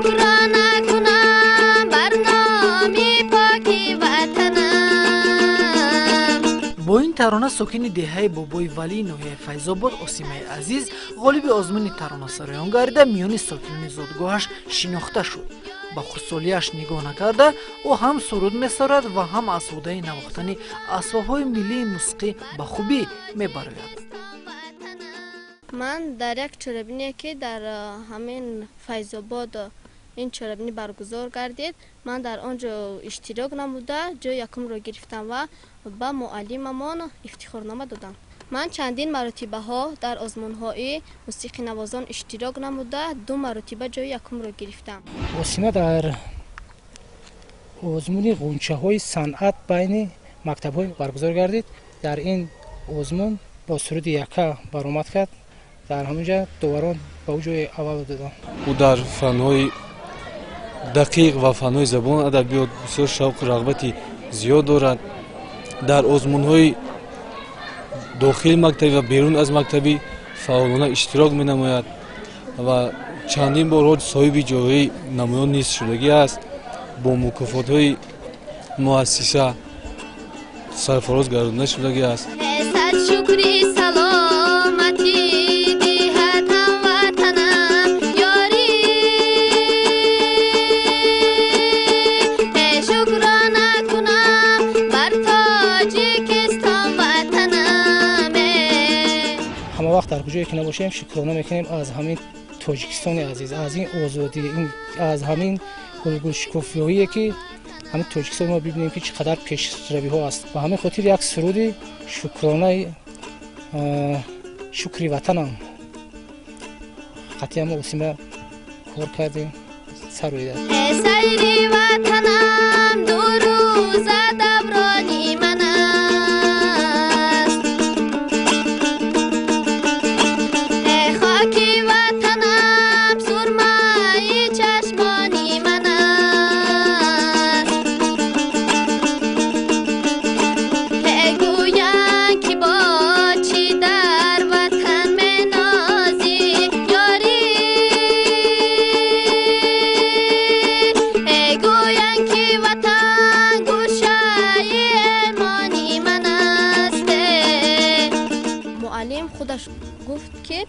شکرانه کنم بر نام پاکی وطنم. با این ترانه ساکن دهه بابای ولی ناحیه فیض‌آباد اسیمه عزیز غالب آزمون ترانه‌سرایان گردیده میان ساکنان زادگاهش شناخته شد. با خودسالیش نگاه نکرده او هم سرود می‌سرد و هم اسوده نواختن اسباب‌های ملی موسیقی به خوبی می‌براید. من در یک چرابینی که در همین فیض‌آباد این چرابینی برگزار گردید، من در آنجا اشتراک نموده جای یکم را گرفتم و به معلممان افتخارنامه دادم. من چندین مرتبه ها در آزمون‌های موسیقی نوازان اشتراک نموده 2 مرتبه جای یکم را گرفتم. اسیمه در آزمون غنچه‌های صنعت بین مکتب‌های برگزار گردید. در این آزمون با سرود یکه برآمد کرد. در همینجا دوباره به جای اول دادم. او در فن‌های دقیق و فن‌های زبان ادبیات بسیار شوق و رغبتی زیاد دارد. در آزمون‌های داخل مکتبی و بیرون از مکتبی فعالانه اشتراک می‌نماید و چندین بار صاحب جایزه نمایان نیز شدگی است. با مکافات‌های مؤسسه سرفراز گردانده شدگی است. شکری سلامتی دیهتم وطنم یاری شکرانه کنم بر تاجیکستان وطنم. همه وقت در کجایی که نباشیم شکرانه میکنیم از همین تاجیکستان عزیز، از این آزادی، از همین گلگل شکوفایی که همین تاجیکستان ما ببینیم که چقدر پیشروی ها است. و همین خاطر یک سرود شکرانه شکری وطنم خطی هم اسیمه کار کردیم سر رویده. سیری وطنم دو روز دورانی من است. خاکی وطنم سرمای چشمانی من است. گویان که با چی در وطن می نازی یاری گویان که وطن گوشای ایمانی من است. معلم خودش گفت که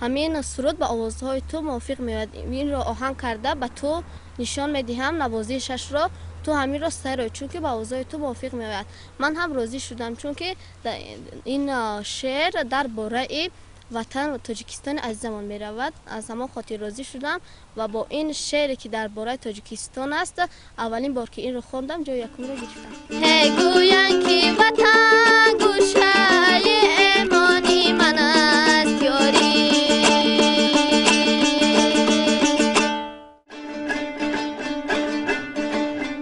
همین سرود به آوازهای تو موافق میاد، این را آهنگ کرده به تو نشان میدهم نوازشش را تو همین را سر چون که به آوازهای تو موافق میاد. من هم راضی شدم چون که این شعر در باره وطن و تاجیکستان عزیزمان می رود. از همان خاطر راضی شدم و با این شعری که در باره تاجیکستان است اولین بار که این رو خواندم جای یکم رو گرفتم. گویان که وطن گوشای ایمانی من است یاری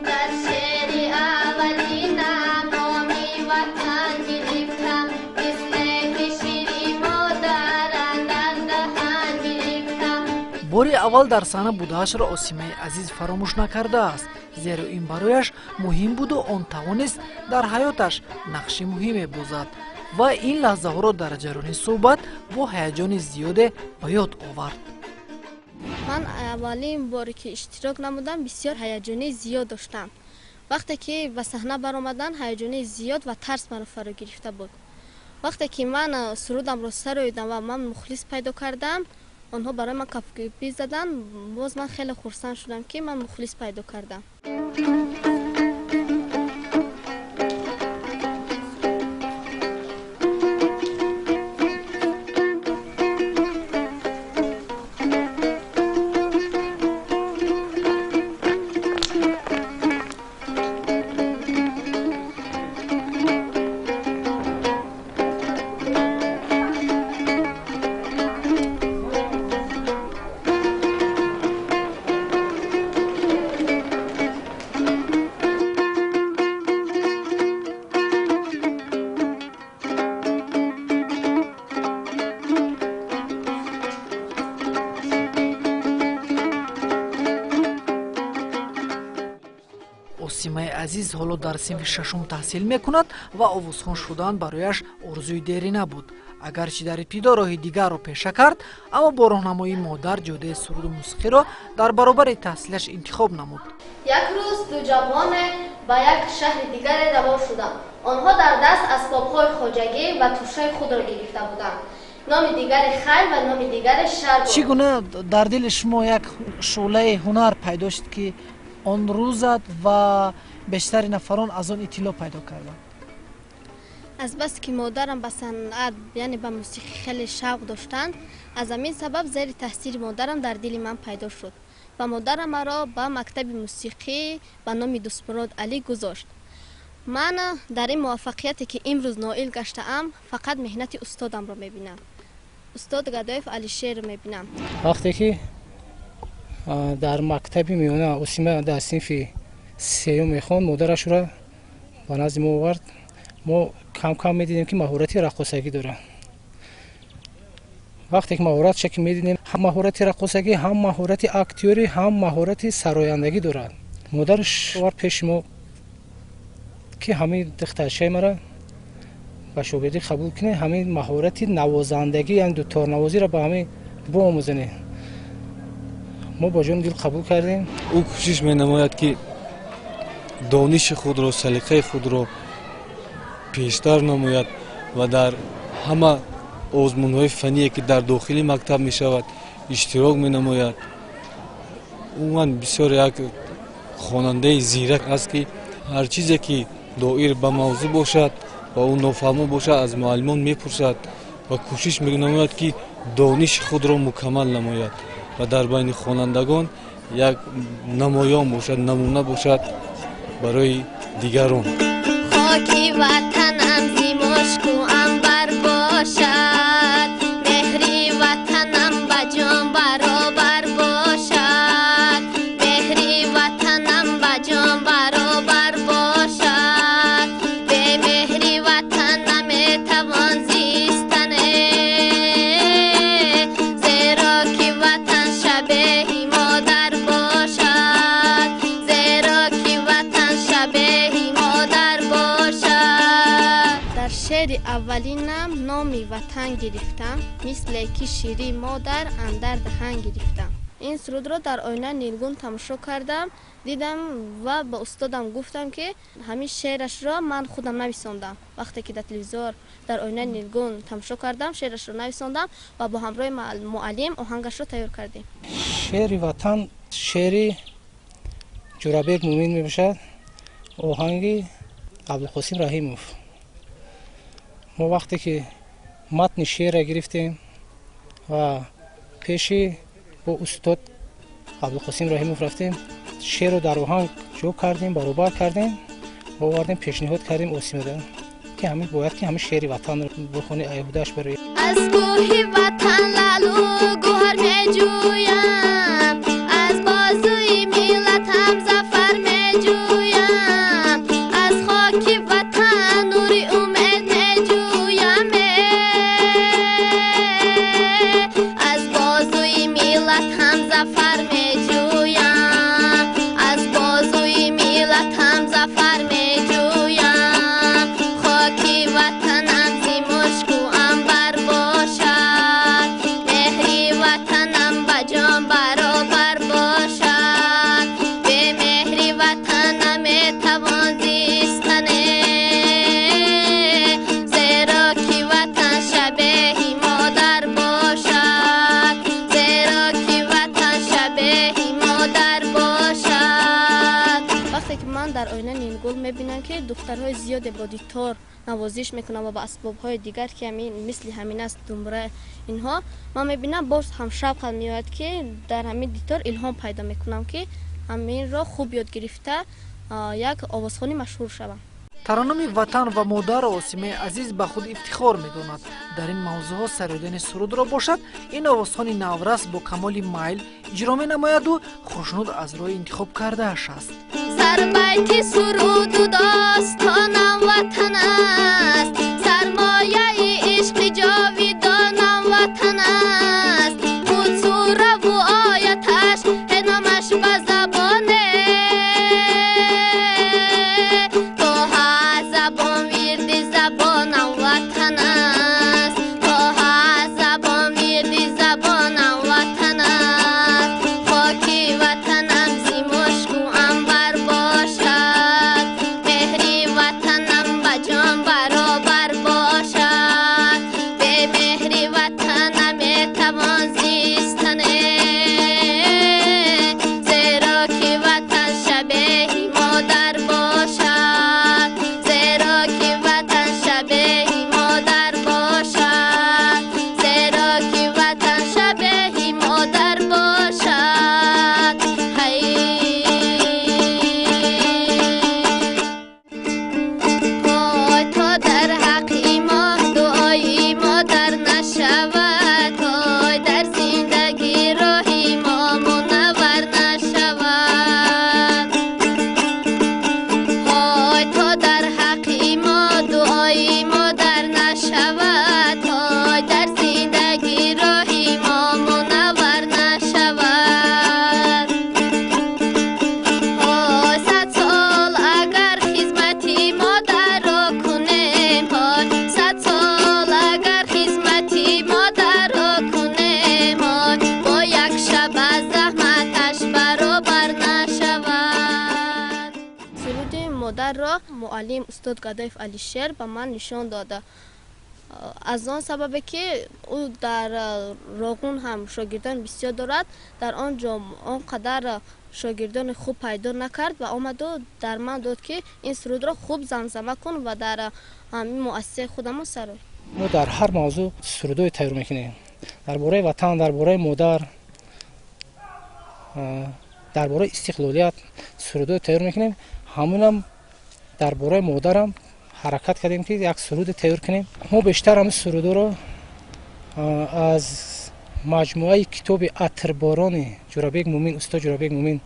در شعر اولینم نامی وطن گرفتم مثل که شیری مادرم در دهن گرفتم. باری اول در صحنه بودهاش را اسیمه عزیز فراموش نکرده است، زیرا این برایش مهم بود و آن توانست در حیاتش نقش مهمی بازد و این لحظه ها را در جریان صحبت با هیجان زیاد به یاد آورد. من اولین باری که اشتراک نمودم بسیار هیجانی زیاد داشتم. وقتی که به صحنه برآمدن هیجانی زیاد و ترس مرا فرا گرفته بود. وقتی که من سرودم را سراییدم و من مخلص پیدا کردم، آنها برای من کپی زدن، باز من خیلی خرسند شدم که من مخلص پیدا کردم. اسیمه عزیز حالا در صنف ششم تحصیل میکند و آوازخوان شدن برایش آرزوی دیری نبود. агарчи дар ибтидо роҳи дигарро пеша кард, аммо бо роҳнамоии модар ҷодаи суруду мусиқиро дар баробари таҳсилаш интихоб намуд. як рӯз ду ҷавоне ба як шаҳри дигаре равон шуданд. онҳо дар даст асбобҳои хоҷагӣ ва тӯшаи худро гирифта буданд. номи дигари хайл ва номи дигари шаҳр буд. чӣ гуна дар дили шумо як шӯълаи ҳунар пайдо шуд, ки он рӯзат ва бештари нафарон аз он иттилоъ пайдо карданд? аз басе ки модарам ба санъат яъне ба мусиқӣ хеле шавқ доштанд, аз ҳамин сабаб зери таъсири модарам дар дили ман пайдо шуд ва модарам маро ба мактаби мусиқӣ ба номи Дӯстмурод Алӣ гузошт. ман дар ин муваффақияте ки имрӯз ноил гаштаам, фақат меҳнати устодамро мебинам. устод Гадоев Алишерро мебинам. вақте ки дар мактаби миёна Осима дар синфи сеюм мехонд, модарашро ба назди мо овард. мо кам кам медидем ки маҳорати раққосагӣ дорад. вақте ки маҳоратша ки медидем, ҳам маҳорати раққосагӣ, ҳам маҳорати актёрӣ, ҳам маҳорати сарояндагӣ дорад. модараш овард пеши мо ки ҳамин духтарчаи мара ба шогирдӣ қабул кунед, ҳамин маҳорати навозандагӣ, яъне дутторнавозиро ба ҳамин биомӯзонед. мо бо ҷони дил қабул кардем. ӯ кӯшиш менамояд ки дониши худро, салиқаи худро пештар намояд ва дар ҳама озмунҳои фание ки дар дохили мактаб мешавад иштирок менамояд. умуман бисёр як хонандаи зирак аст ки ҳар чизе ки доир ба мавзӯъ бошад ва ӯ нофаҳмо бошад аз муаллимон мепурсад ва кӯшиш менамояд ки дониши худро мукаммал намояд ва дар байни хонандагон як намоён бошад, намуна бошад барои дигарон. خاکی وطنم زی مشک و عنبر باشد، مهری وطنم با جان برابر باشد، مهری وطنم با جان برابر باشد، به مهری وطن نمیتوان زیستن، زیرا که وطن شبیه مادر باشد، زیرا که وطن شبیه مادر باشد. در شعر اولینم نامی وطن گرفتم، مثل که شیری مادر اندر دهن گرفتم. این سرود رو در آینه نیلگون تماشا کردم، دیدم و به استادم گفتم که همین شعرش را من خودم نویساندم. وقتی که در تلویزیون در آینه نیلگون تماشا کردم، شعرش رو نویساندم و با همراه معلم آهنگش رو تیار کردیم. شعر وطن شعری جورابک مومین میباشد، آهنگی عبدالقاسم رحیموف. ما وقتی که متن شعر را گرفتیم و پیشی با استاد عبدالقاسم رحیموف رفتیم، شعر رو در آهنگ جو کردیم، برابر کردیم و آوردیم پیشنهاد کردیم آسیمه که همین باید که همین شعر وطن رو بخونی ایهوده‌اش برای از کوه وطن لالو گوهر میجویم، از بازوی ملتم ظفر میجویم، از خاک وطن نوری امید میجویم، از بازوی ملتم ظفر میجویم، از بازوی ملتم ظفر میجویم، خاکی وطنم زی مشک و عنبر باشد، مهری وطنم با جان برابر باشد، به مهری وطن نمیتوان زیستن، زیرا که وطن شبیه مادر باشد، زیرا که وطن شبیه مادر باشد. وقتی که من در آینه نیلگون میبینم که دخترهای زیادی با دیتار نوازش میکنن و با اسبابهای دیگر که همین مثل همین است دمبره اینها، من میبینم باز هم شوق میاد که در همین دیتار الهام پیدا میکنم که همین را خوب یاد گرفته یک آوازخوانی مشهور شوم. тарономи ватан ва модар осимаи азиз ба худ ифтихор медонад. дар ин мавзӯъҳо сароидани сурудро бошад, ин овозхони наврас бо камоли майл иҷро менамояду хушнуд аз рӯи интихоб кардааш аст. سربیت سرود و داستانم وطن است، سرمایه عشق جاویدانم وطن است، بود سوره و آیتش نامش به زبانه، تو ها زبان ورد زبانم وطن است، تو معلم استاد گدایف علیشیر به من نشان داده. از آن سببه که او در راغون هم شاگردان بسیار دارد، در آنجا آنقدر شاگردان خوب پیدا نکرد و آمد و در من داد که این سرود را خوب زمزمه کن و در همین مؤسسه خودمون سرای. ما در هر موضوع سرودای تیار میکنیم، درباره وطن، درباره مادر، درباره استقلالیت سرودای تیار میکنیم. همونم درباره مادرم حرکت کردیم که یک سرود تیار کنیم. ما بیشتر هم سرودا رو از مجموعه کتاب عطرباران جورابیک مومین، استاد جورابیک مومین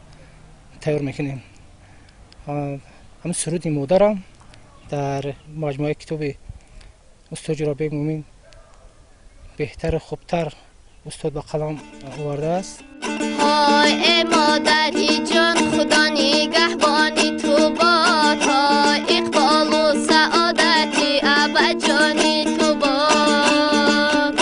تیار میکنیم. هم سرود مادرم در مجموعه کتاب استاد جورابیک مومین بهتر خوبتر استاد با قلم آورده است. های مادری جان خدا نگهبانی تو باد، های اقبال و سعادتی ابد جانی تو باد،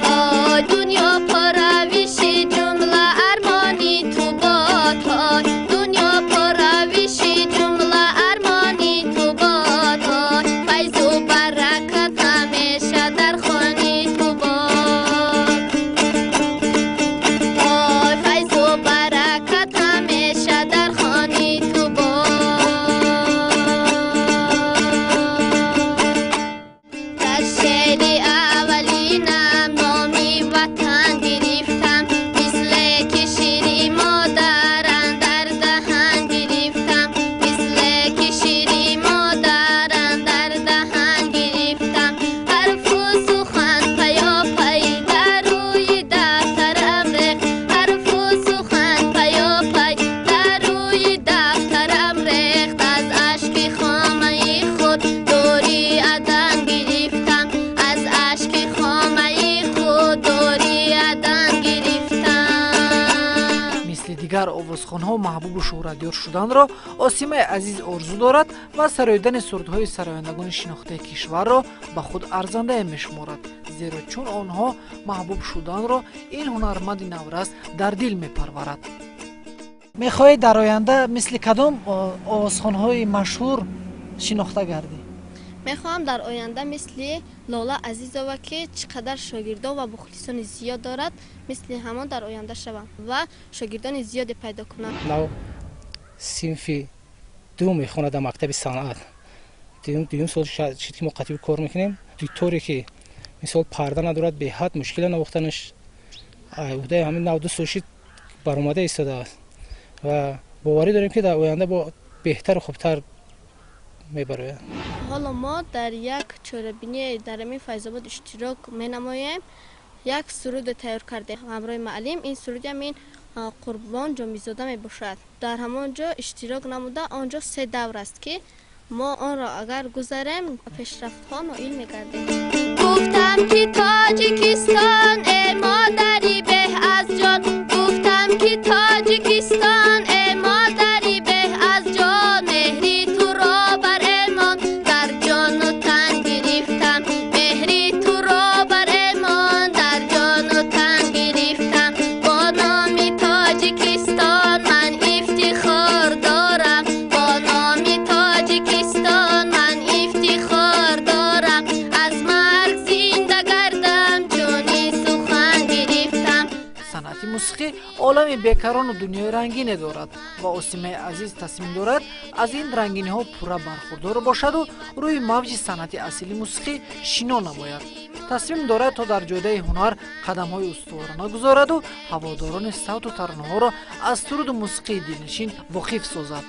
های دنیا پرویشی جمله ارمانی تو باد، های دنیا پرویشی جمله ارمانی تو باد، های فیض و برکت همیشه در خانی تو باد. آوازخوان‌ها محبوب و شهرتیار شدن را آسیمه عزیز آرزو دارد و سراییدن سرودهای سرایندگان شناخته کشور را به خود ارزنده می‌شمارد، زیرا چون آنها محبوب شدن را این هنرمند نورست در دل می‌پرورد. می‌خواهید در آینده مثل کدام آوازخوان‌های مشهور شناخته گردی؟ میخواهم در آینده مثل لاله عزیزова که چقدر شاگردان و مخلصان زیاد دارد مثل همان در آینده شوم و شاگردان زیادی پیدا کنم. نو صنف دو میخونه در مکتب صنعت دوم سال شد که ما قطعی کار میکنیم، دویطوری که مثال پرده ندارد به حد مشکل نواختنش عهده همین 92 سال شد برآمده ایستاده است و باوری داریم که در آینده با بهتر و خوبتر میبره. حالا ما در یک چهاره‌بینی در همین فیض‌آباد اشتراک می‌نماییم. یک سرود تیار کرده همراه معلم. این سرود همین قربان جامیزاده میباشد. در همانجا اشتراک نموده آنجا 3 دور است که ما آن را اگر گذاریم پیشرفت‌ها نائل می‌گردیم. گفتم که تاجیکستان ای مادری به از جان، گفتم که تاجیکستان ای مادری به از جان، مهری تو را بر ایمان در جان و تن گرفتم، مهری تو را بر ایمان در جان و تن گرفتم. با نام تاجیکستان من افتخار دارم، با نام تاجیکستان من افتخار دارم، از مرگ زنده گردم جانی سخن گرفتم. صنعت موسیقی عالم بیکران و دنیای رنگین دارد و آسیمه عزیز تصمیم دارد از این رنگینی ها پورا برخوردار باشد و روی موج صنعت اصلی موسیقی شنا نماید. تصمیم دارد تا در جاده هنر قدم های استوارانه گذارد و هواداران صوت و ترانه ها را از سرود موسیقی دلنشین واقف سازد.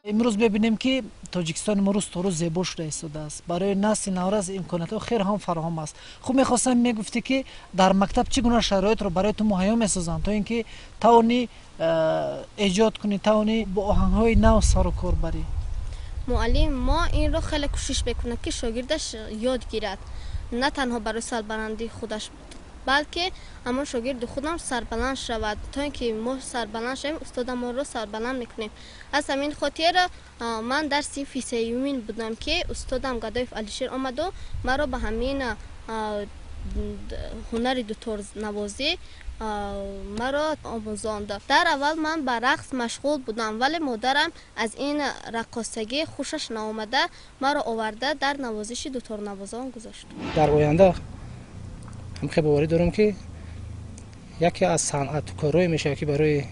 امروز ببینیم که تاجیکستان ما روز تا روز زیبا شده ایستاده است. برای نسل نورس امکانات خیر هم فراهم است. خوب می‌خواستم میگفتی که در مکتب چگونه شرایط رو برای تو مهیا می‌سازند تا اینکه توانی ایجاد کنی، توانی با آهنگ‌های نو سر و کار بری. معلم ما این را خیلی کوشش بکنه که شاگردش یاد گیرد، نه تنها برای سربلندی خودش بلکه اما شاگرد خودم سربلند شود. تا اینکه ما سربلند شویم استاد ما رو سربلند میکنیم. از همین خاطر من در صنف سیومین بودم که استادم گدایف علیشیر آمد و مرا به همین ҳунари дуторнавозӣ маро омӯзонд. дар аввал ман ба рақс машғул будам, вале модарам аз ин раққосагӣ хушаш наомада маро оварда дар навозиши дуторнавозон гузошт. дар оянда ҳамихе боварӣ дорам ки яке аз санъаткорое мешавад ки барои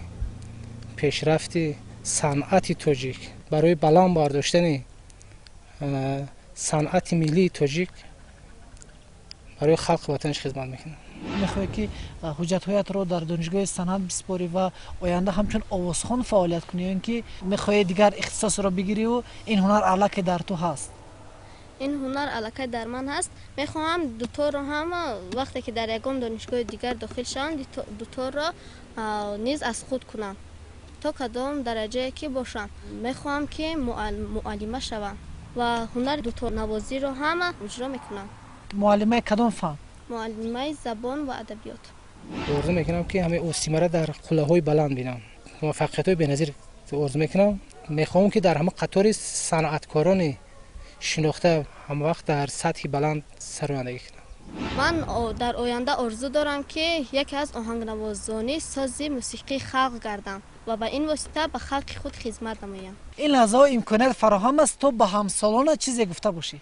пешрафти санъати тоҷик, барои баланд бардоштани санъати миллии тоҷик барои халқи ватанаш хизмат мекунад. мехоҳӣ ки ҳуҷҷатҳоятро дар донишгоҳи санъат биспорӣ ва оянда ҳамчун овозхон фаъолият кунӣ, ё ин ки мехоҳӣ дигар ихтисосро бигирӣ ва ин ҳунар аллакай дар ту ҳаст? ин ҳунар аллакай дар ман ҳаст. Мехоҳам дуторро ҳам вақте ки дар ягон донишгоҳи дигар дохил шавам, дуторро низ аз худ кунам то кадом дараҷае ки бошам. Мехоҳам ки муаллима шавам ва ҳунари дуторнавозиро ҳам иҷро мекунам. муаллимаи кадом фан? муаллимаи забон ва адабиёт. орзу мекунам ки ҳамаи осимара дар қуллаҳои баланд бинам. муваффақиятҳои беназир орзу мекунам. мехоҳам ки дар ҳама қатори санъаткорони шинохта ҳамавақт дар сатҳи баланд сарояндагӣ кунам. ман дар оянда орзу дорам ки яке аз оҳангнавозони сози мусиқии халқ гардам ва ба ин восита ба халқи худ хизмат намоям. ин лаҳзаҳо имконият фароҳам аст то ба ҳамсолонат чизе гуфта бошӣ?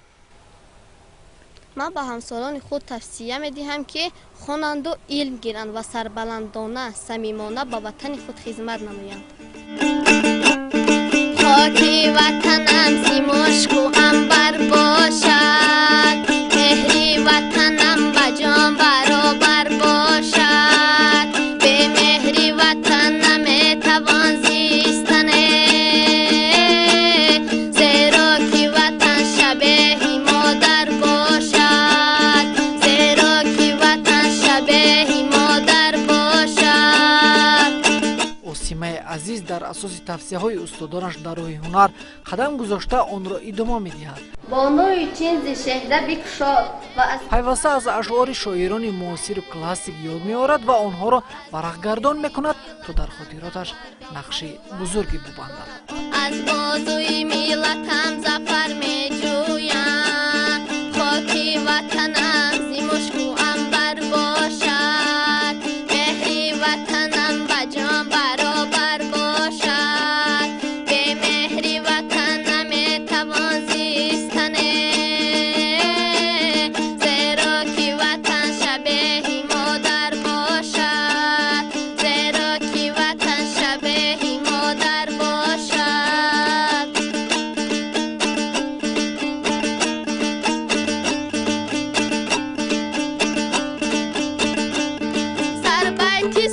ман ба ҳамсолони худ тавсия медиҳам ки хонанду илм гиранд ва сарбаландона самимона ба ватани худ хизмат намоянд. خاکی وطنم زیمشکو انبر باشد، مهری وطنم با جان برابر باشد، به مهری وطن نمیتوان زیستنه، زیرا که وطن شبیه مادر باشد، زیرا که وطن شبیه مادر باشد. осимаи азиз дар асоси тавсияҳои устодонаш дар роҳи ҳунар қадам гузошта онро идома медиҳад. бонӯи чинзи шеҳра бикушод ва аз пайваста аз ашъори шоирони муосиру классик ёд меорад ва онҳоро варақгардон мекунад, то дар хотироташ нақши бузургӣ бубандад. از بازوی میلتم زفر می جویم، خاکی وطنم زی مشکو انبر باشد، مهری وطنم با جان برابر باشد، به مهری وطن نمیتوان زیستنه، زیرا که وطن شبیه مادر باشد، زیرا که وطن شبیه مادر باشد. سر بیتی